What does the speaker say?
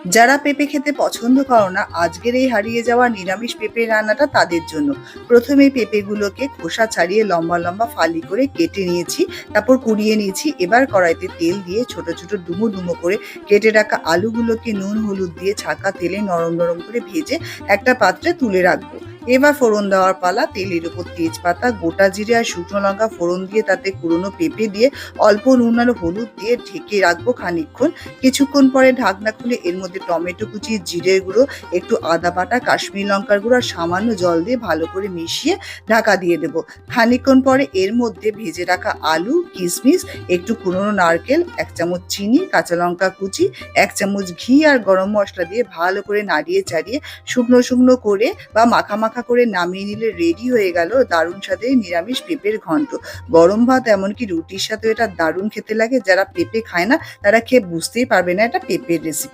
যারা পেঁপে খেতে পছন্দ করো না, আজকের এই হারিয়ে যাওয়া নিরামিষ পেঁপে রান্নাটা তাদের জন্য। প্রথমে পেঁপেগুলোকে খোসা ছাড়িয়ে লম্বা লম্বা ফালি করে কেটে নিয়েছি, তারপর কুড়িয়ে নিয়েছি। এবার কড়াইতে তেল দিয়ে ছোট ছোট ডুমো ডুমো করে কেটে রাখা আলুগুলোকে নুন হলুদ দিয়ে ছাঁকা তেলে নরম নরম করে ভেজে একটা পাত্রে তুলে রাখবো। এবার ফোড়ন দেওয়ার পালা। তেলের উপর তেজপাতা, গোটা জিরে আর শুকনো লঙ্কা ফোড়ন দিয়ে তাতে কুড়োনো পেঁপে দিয়ে অল্প নুন আর হলুদ দিয়ে ঢেকে রাখবো খানিকক্ষণ। কিছুক্ষণ পরে ঢাকনা খুলে এর মধ্যে টমেটো কুচি, জিরের গুঁড়ো, একটু আদা বাটা, কাশ্মীরি লঙ্কার গুঁড়ো আর সামান্য জল দিয়ে ভালো করে মিশিয়ে ঢাকা দিয়ে দেবো। খানিকক্ষণ পরে এর মধ্যে ভেজে রাখা আলু, কিশমিশ, একটু কুড়োনো নারকেল, 1 চামচ চিনি, কাঁচা লঙ্কা কুচি, 1 চামচ ঘি আর গরম মশলা দিয়ে ভালো করে নাড়িয়ে চাড়িয়ে শুকনো শুকনো করে বা মাখা মাখা করে নামিয়ে নিলে রেডি হয়ে গেল দারুণ স্বাদের নিরামিষ পেঁপের ঘন্ট। গরম ভাত এমনকি রুটির সাথে এটা দারুণ খেতে লাগে। যারা পেঁপে খায় না তারা খেয়ে বুঝতেই পারবে না এটা পেঁপের রেসিপি।